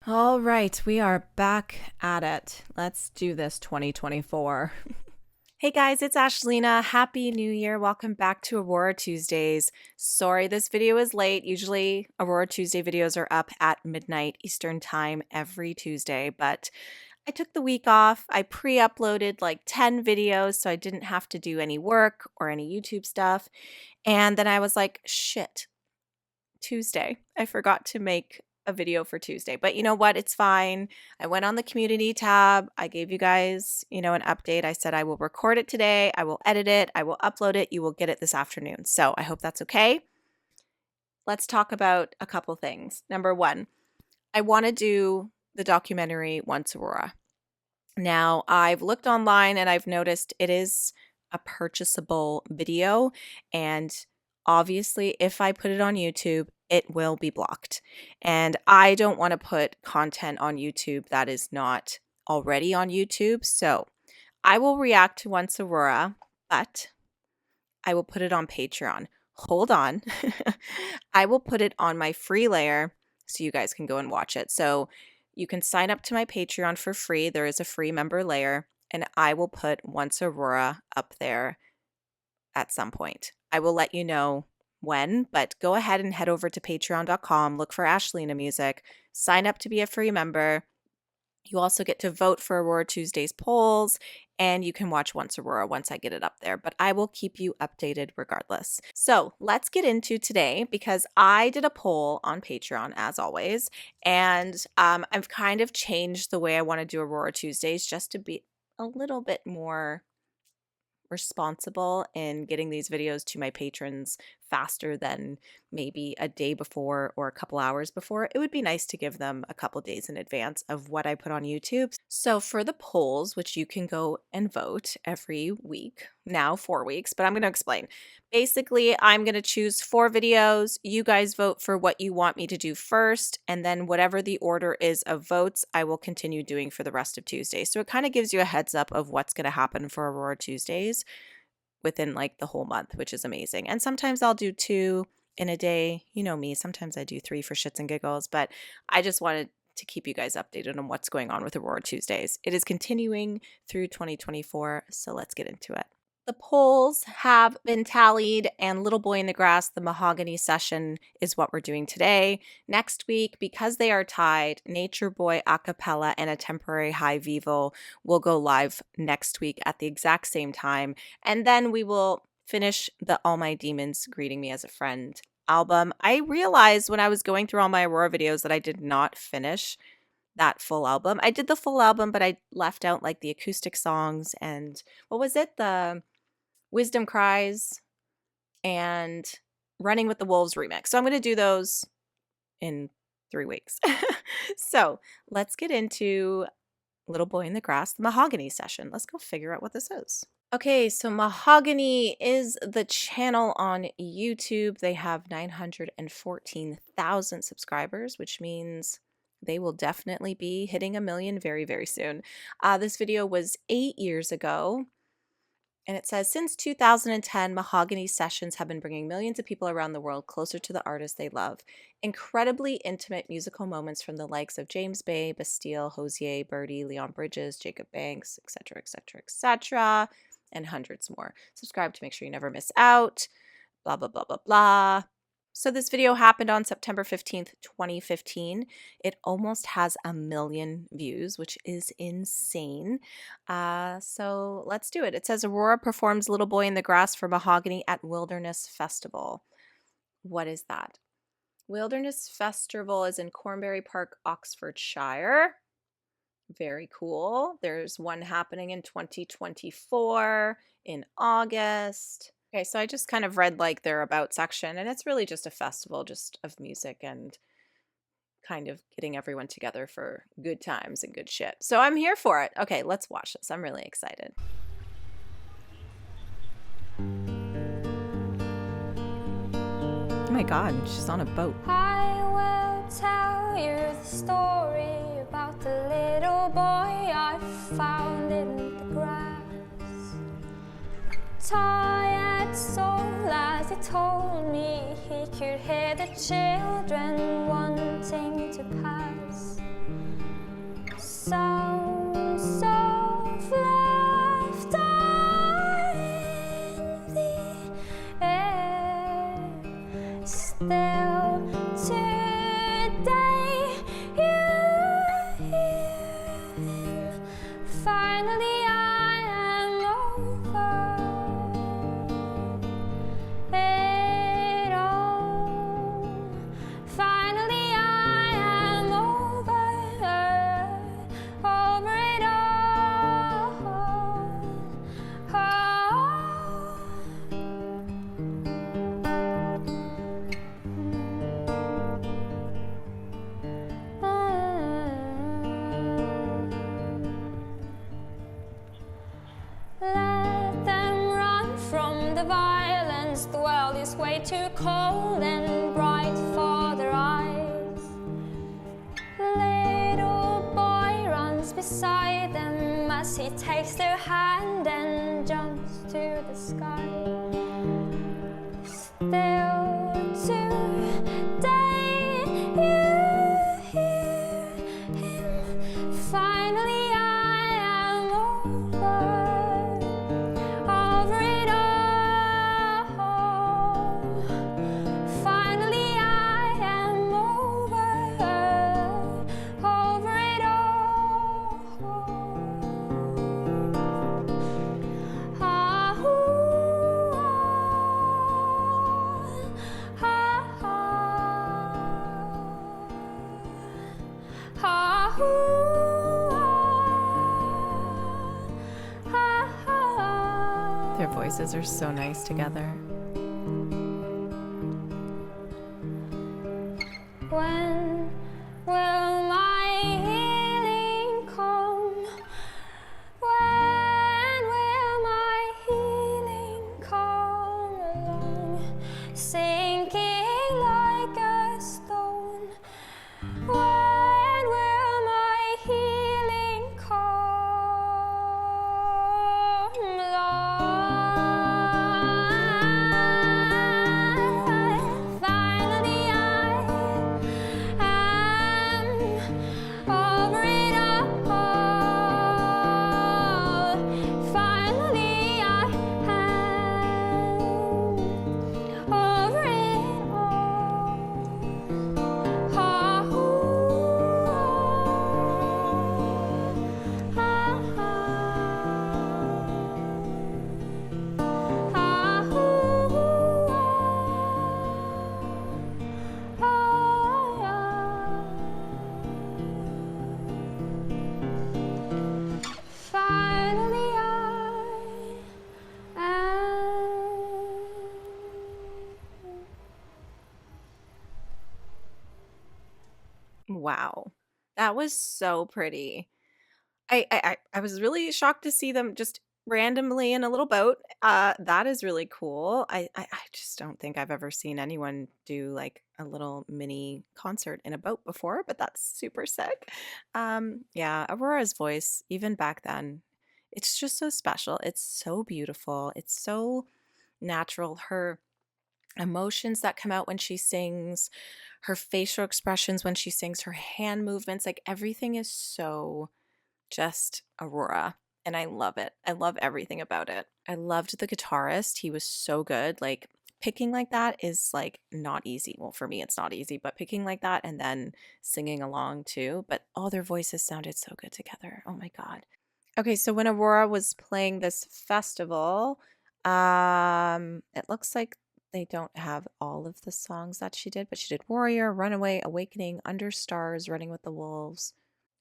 All right, we are back at it. Let's do this 2024. Hey guys, it's Ashlena. Happy New Year. Welcome back to Aurora Tuesdays. Sorry this video is late. Usually Aurora Tuesday videos are up at midnight Eastern time every Tuesday, but I took the week off. I pre-uploaded like 10 videos so I didn't have to do any work or any YouTube stuff. And then I was like, shit, Tuesday. I forgot to make a video for Tuesday, but you know what? It's fine. I went on the community tab. I gave you guys, an update. I said I will record it today. I will edit it. I will upload it. You will get it this afternoon. So I hope that's okay. Let's talk about a couple things. Number one, I want to do the documentary Once Aurora. Now, I've looked online and I've noticed it is a purchasable video, and obviously, if I put it on YouTube, it will be blocked. And I don't want to put content on YouTube that is not already on YouTube. So I will react to Once Aurora, but I will put it on Patreon. Hold on. I will put it on my free layer so you guys can go and watch it. So you can sign up to my Patreon for free. There is a free member layer, and I will put Once Aurora up there at some point. I will let you know when, but go ahead and head over to patreon.com, look for ashlenamusic, sign up to be a free member. You also get to vote for Aurora Tuesdays polls, and you can watch Once Aurora once I get it up there, but I will keep you updated regardless. So let's get into today, because I did a poll on Patreon as always, and I've kind of changed the way I want to do Aurora Tuesdays just to be a little bit more responsible in getting these videos to my patrons faster than maybe a day before or a couple hours before. It would be nice to give them a couple days in advance of what I put on YouTube. So for the polls, which you can go and vote every week, now 4 weeks, but I'm going to explain. Basically, I'm going to choose 4 videos. You guys vote for what you want me to do first, and then whatever the order is of votes, I will continue doing for the rest of Tuesday. So it kind of gives you a heads up of what's going to happen for Aurora Tuesdays within like the whole month, which is amazing. And sometimes I'll do 2 in a day. You know me, sometimes I do 3 for shits and giggles, but I just wanted to keep you guys updated on what's going on with Aurora Tuesdays. It is continuing through 2024, so let's get into it. The polls have been tallied, and Little Boy in the Grass, the Mahogany session, is what we're doing today. Next week, because they are tied, Nature Boy a cappella and A Temporary High Vivo will go live next week at the exact same time. And then we will finish the All My Demons Greeting Me as a Friend album. I realized when I was going through all my Aurora videos that I did not finish that full album. I did the full album, but I left out like the acoustic songs and what was it? The Wisdom Cries and Running with the Wolves remix. So I'm going to do those in 3 weeks. So let's get into Little Boy in the Grass, the Mahogany session. Let's go figure out what this is. Okay, so Mahogany is the channel on YouTube. They have 914,000 subscribers, which means they will definitely be hitting 1 million very, very soon. This video was 8 years ago. And it says, since 2010, Mahogany sessions have been bringing millions of people around the world closer to the artists they love. Incredibly intimate musical moments from the likes of James Bay, Bastille, Hosier, Birdie, Leon Bridges, Jacob Banks, etc., etc., etc., and hundreds more. Subscribe to make sure you never miss out. Blah, blah, blah, blah, blah. So this video happened on September 15th, 2015. It almost has 1 million views, which is insane. So let's do it. It says Aurora performs Little Boy in the Grass for Mahogany at Wilderness Festival. What is that? Wilderness Festival is in Cornbury Park, Oxfordshire. Very cool. There's one happening in 2024 in August. Okay, so I just kind of read like their about section, and it's really just a festival just of music and kind of getting everyone together for good times and good shit. So I'm here for it. Okay, let's watch this. I'm really excited. Oh my God, she's on a boat. I will tell you the story about the little boy I found in the grass. Tired soul as he told me he could hear the children wanting to pass. Sounds of laughter in the air. Still today you hear him. Finally I am over it all. Finally I am over it Let them run from the violence. The world is way too cold and bright for their eyes. Little boy runs beside them as he takes their hand and jumps to the sky. Still today you hear him. Finally I am over it all. Finally I am over it Their voices are so nice together. When will my healing come? When will my healing come along? Sinking like a stone. When will my healing come along? Finally I am over it all. Finally I am over it Finally I am. Wow. That was so pretty. I was really shocked to see them just randomly in a little boat. That is really cool. I just don't think I've ever seen anyone do like a little mini concert in a boat before, but that's super sick. Yeah, Aurora's voice, even back then, it's just so special. It's so beautiful. It's so natural. Her emotions that come out when she sings, her facial expressions when she sings, her hand movements, like everything is so just Aurora. And I love it. I love everything about it. I loved the guitarist. He was so good. Like picking like that is like not easy. Well, for me, it's not easy, but picking like that and then singing along too. But all their voices sounded so good together. Oh my God. Okay, so when Aurora was playing this festival, it looks like they don't have all of the songs that she did, but she did Warrior, Runaway, Awakening, Under Stars, Running with the Wolves,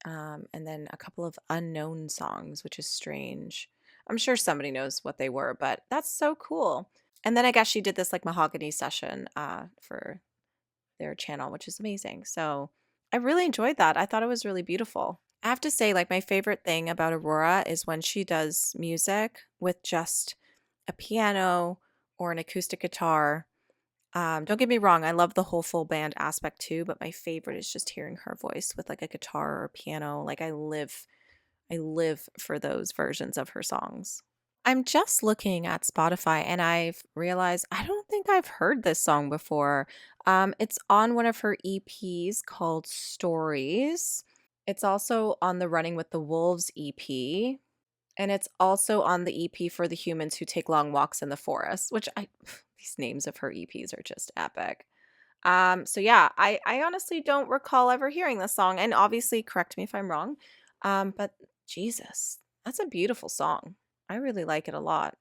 and then a couple of unknown songs, which is strange. I'm sure somebody knows what they were, but that's so cool. And then I guess she did this like Mahogany session for their channel, which is amazing. So I really enjoyed that. I thought it was really beautiful. I have to say, like, my favorite thing about Aurora is when she does music with just a piano or an acoustic guitar. Don't get me wrong, I love the whole full band aspect too, but my favorite is just hearing her voice with like a guitar or piano. Like I live for those versions of her songs. I'm just looking at Spotify and I've realized I don't think I've heard this song before. It's on one of her EPs called Stories. It's also on the Running with the Wolves EP. And it's also on the EP for the humans who take long walks in the forest, which I these names of her EPs are just epic. So yeah, I honestly don't recall ever hearing this song, and obviously correct me if I'm wrong. But Jesus, that's a beautiful song. I really like it a lot.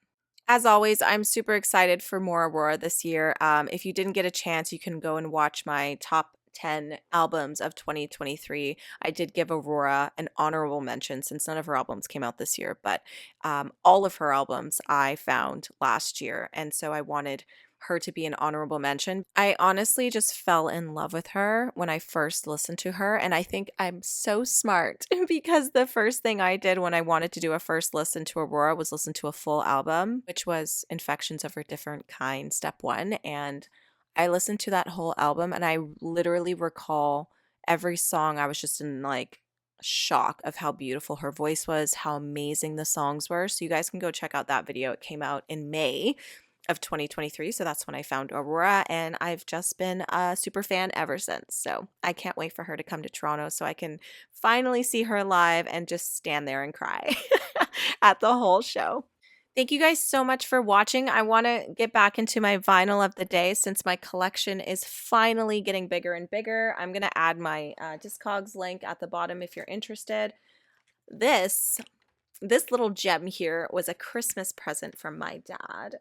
As always, I'm super excited for more Aurora this year. If you didn't get a chance, you can go and watch my top 10 albums of 2023. I did give Aurora an honorable mention since none of her albums came out this year, but all of her albums I found last year. And so I wanted her to be an honorable mention. I honestly just fell in love with her when I first listened to her. And I think I'm so smart because the first thing I did when I wanted to do a first listen to Aurora was listen to a full album, which was Infections of a Different Kind, step one. And I listened to that whole album and I literally recall every song. I was just in like shock of how beautiful her voice was, how amazing the songs were. So you guys can go check out that video. It came out in May of 2023. So that's when I found Aurora, and I've just been a super fan ever since. So I can't wait for her to come to Toronto so I can finally see her live and just stand there and cry at the whole show. Thank you guys so much for watching. I want to get back into my vinyl of the day since my collection is finally getting bigger and bigger. I'm going to add my Discogs link at the bottom if you're interested. This little gem here was a Christmas present from my dad.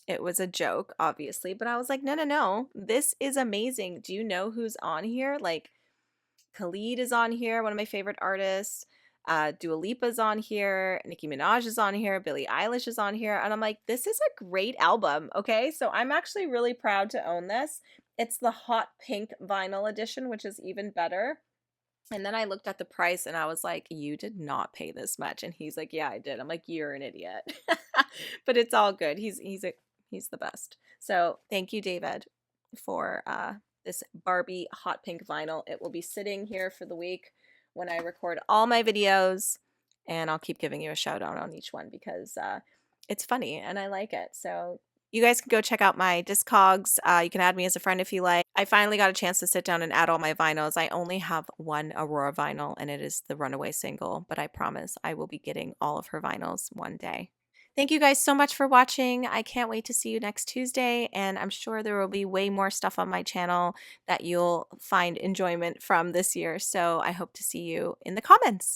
It was a joke, obviously, but I was like, no, no, no. This is amazing. Do you know who's on here? Like, Khalid is on here, one of my favorite artists. Dua Lipa's on here. Nicki Minaj is on here. Billie Eilish is on here. And I'm like, this is a great album. Okay. So I'm actually really proud to own this. It's the hot pink vinyl edition, which is even better. And then I looked at the price and I was like, you did not pay this much. And he's like, yeah, I did. I'm like, you're an idiot. But it's all good. He's the best. So thank you, David, for this Barbie hot pink vinyl. It will be sitting here for the week when I record all my videos, and I'll keep giving you a shout out on each one because it's funny and I like it. So you guys can go check out my Discogs. You can add me as a friend if you like. I finally got a chance to sit down and add all my vinyls. I only have one Aurora vinyl, and it is the Runaway single, but I promise I will be getting all of her vinyls one day. Thank you guys so much for watching. I can't wait to see you next Tuesday, and I'm sure there will be way more stuff on my channel that you'll find enjoyment from this year. So I hope to see you in the comments.